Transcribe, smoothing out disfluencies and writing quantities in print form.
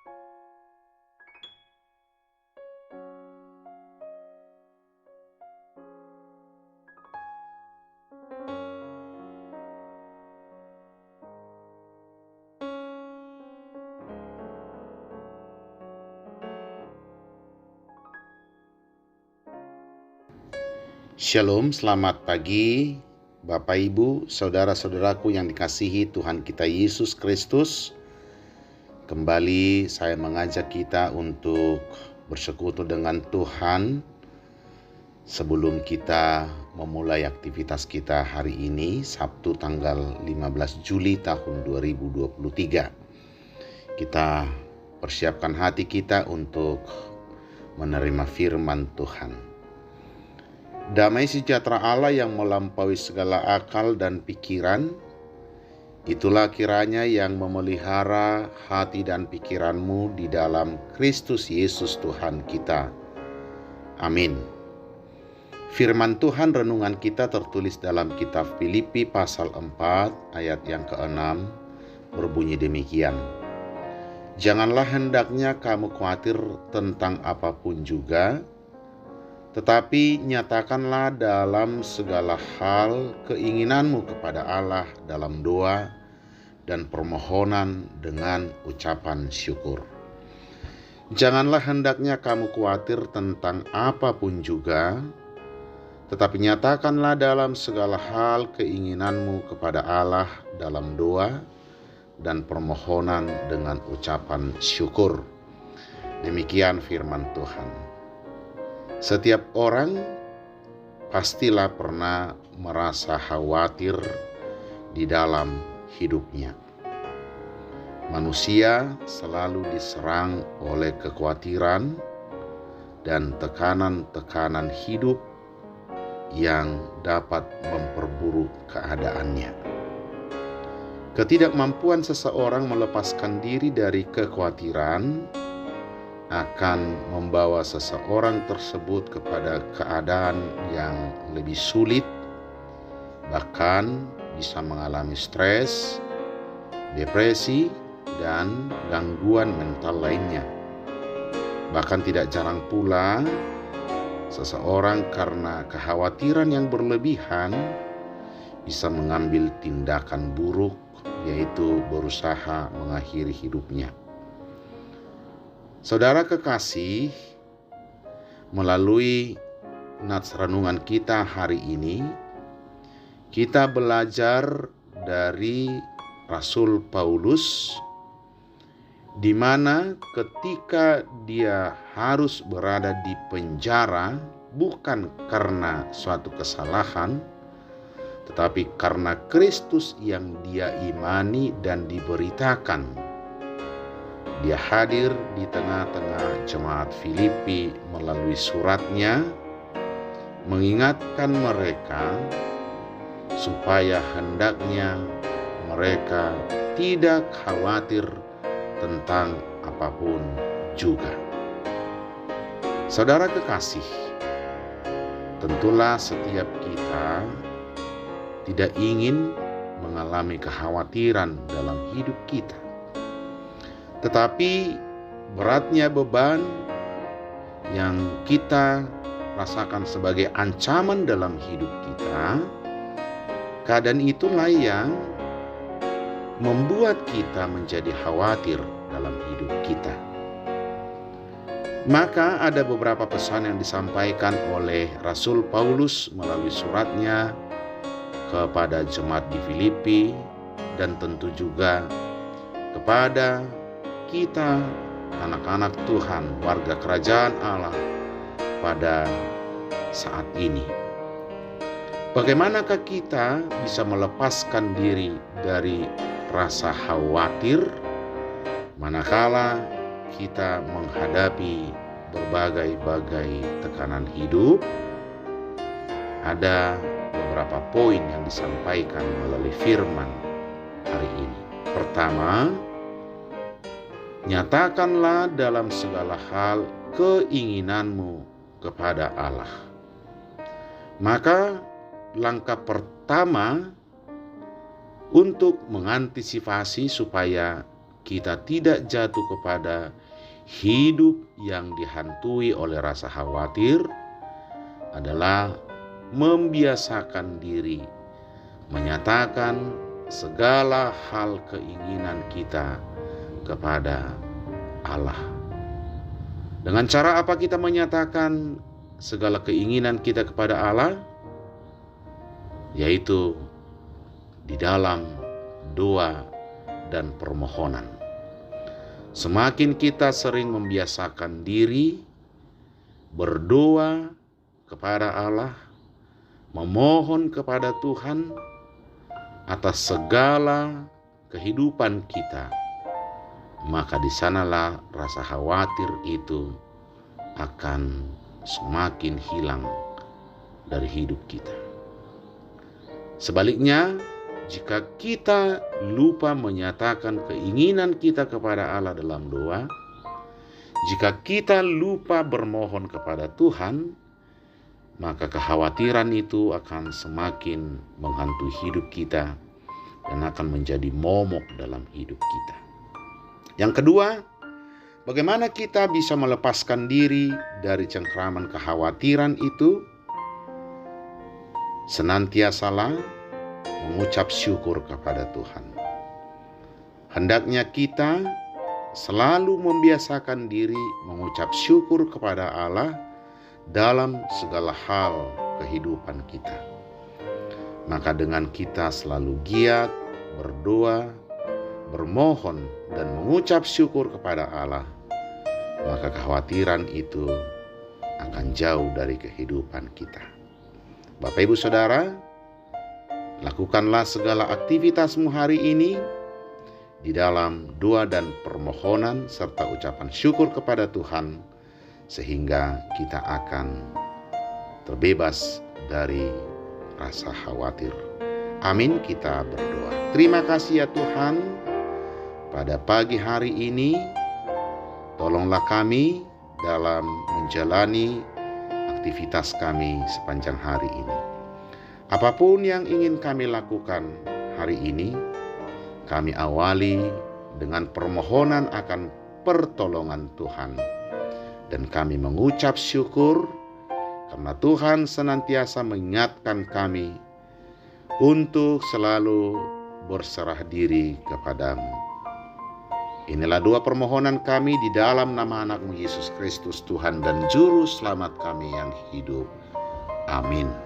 Shalom, selamat pagi Bapak Ibu, saudara-saudaraku yang dikasihi Tuhan kita Yesus Kristus. Kembali saya mengajak kita untuk bersekutu dengan Tuhan sebelum kita memulai aktivitas kita hari ini, Sabtu tanggal 15 Juli tahun 2023. Kita persiapkan hati kita untuk menerima firman Tuhan. Damai sejahtera Allah yang melampaui segala akal dan pikiran, itulah kiranya yang memelihara hati dan pikiranmu di dalam Kristus Yesus Tuhan kita. Amin. Firman Tuhan renungan kita tertulis dalam kitab Filipi pasal 4 ayat yang ke-6 berbunyi demikian. Janganlah hendaknya kamu khawatir tentang apapun juga, tetapi nyatakanlah dalam segala hal keinginanmu kepada Allah dalam doa dan permohonan dengan ucapan syukur. Janganlah hendaknya kamu khawatir tentang apapun juga, tetapi nyatakanlah dalam segala hal keinginanmu kepada Allah dalam doa dan permohonan dengan ucapan syukur. Demikian firman Tuhan. Setiap orang pastilah pernah merasa khawatir di dalam hidupnya. Manusia selalu diserang oleh kekhawatiran dan tekanan-tekanan hidup yang dapat memperburuk keadaannya. Ketidakmampuan seseorang melepaskan diri dari kekhawatiran akan membawa seseorang tersebut kepada keadaan yang lebih sulit, bahkan bisa mengalami stres, depresi, dan gangguan mental lainnya. Bahkan tidak jarang pula seseorang karena kekhawatiran yang berlebihan bisa mengambil tindakan buruk, yaitu berusaha mengakhiri hidupnya. Saudara kekasih, melalui nats renungan kita hari ini, kita belajar dari Rasul Paulus, di mana ketika dia harus berada di penjara bukan karena suatu kesalahan, tetapi karena Kristus yang dia imani dan diberitakan. Dia hadir di tengah-tengah jemaat Filipi melalui suratnya, mengingatkan mereka supaya hendaknya mereka tidak khawatir tentang apapun juga. Saudara kekasih, tentulah setiap kita tidak ingin mengalami kekhawatiran dalam hidup kita. Tetapi beratnya beban yang kita rasakan sebagai ancaman dalam hidup kita, keadaan itulah yang membuat kita menjadi khawatir dalam hidup kita. Maka ada beberapa pesan yang disampaikan oleh Rasul Paulus melalui suratnya kepada jemaat di Filipi, dan tentu juga kepada kita, anak-anak Tuhan, warga kerajaan Allah pada saat ini. Bagaimanakah kita bisa melepaskan diri dari rasa khawatir manakala kita menghadapi berbagai-bagai tekanan hidup? Ada beberapa poin yang disampaikan melalui firman hari ini. Pertama, nyatakanlah dalam segala hal keinginanmu kepada Allah. Maka langkah pertama untuk mengantisipasi supaya kita tidak jatuh kepada hidup yang dihantui oleh rasa khawatir adalah membiasakan diri menyatakan segala hal keinginan kita kepada Allah. Dengan cara apa kita menyatakan segala keinginan kita kepada Allah? Yaitu di dalam doa dan permohonan. Semakin kita sering membiasakan diri berdoa kepada Allah, memohon kepada Tuhan atas segala kehidupan kita, maka di sanalah rasa khawatir itu akan semakin hilang dari hidup kita. Sebaliknya, jika kita lupa menyatakan keinginan kita kepada Allah dalam doa, jika kita lupa bermohon kepada Tuhan, maka kekhawatiran itu akan semakin menghantui hidup kita dan akan menjadi momok dalam hidup kita. Yang kedua, bagaimana kita bisa melepaskan diri dari cengkraman kekhawatiran itu? Senantiasalah mengucap syukur kepada Tuhan. Hendaknya kita selalu membiasakan diri mengucap syukur kepada Allah dalam segala hal kehidupan kita. Maka dengan kita selalu giat berdoa, bermohon dan mengucap syukur kepada Allah, maka kekhawatiran itu akan jauh dari kehidupan kita. Bapak Ibu Saudara, lakukanlah segala aktivitasmu hari ini di dalam doa dan permohonan serta ucapan syukur kepada Tuhan, sehingga kita akan terbebas dari rasa khawatir. Amin, kita berdoa. Terima kasih ya Tuhan, pada pagi hari ini tolonglah kami dalam menjalani aktivitas kami sepanjang hari ini. Apapun yang ingin kami lakukan hari ini, kami awali dengan permohonan akan pertolongan Tuhan. Dan kami mengucap syukur karena Tuhan senantiasa mengingatkan kami untuk selalu berserah diri kepadamu. Inilah dua permohonan kami di dalam nama anak-Mu Yesus Kristus, Tuhan dan Juru Selamat kami yang hidup. Amin.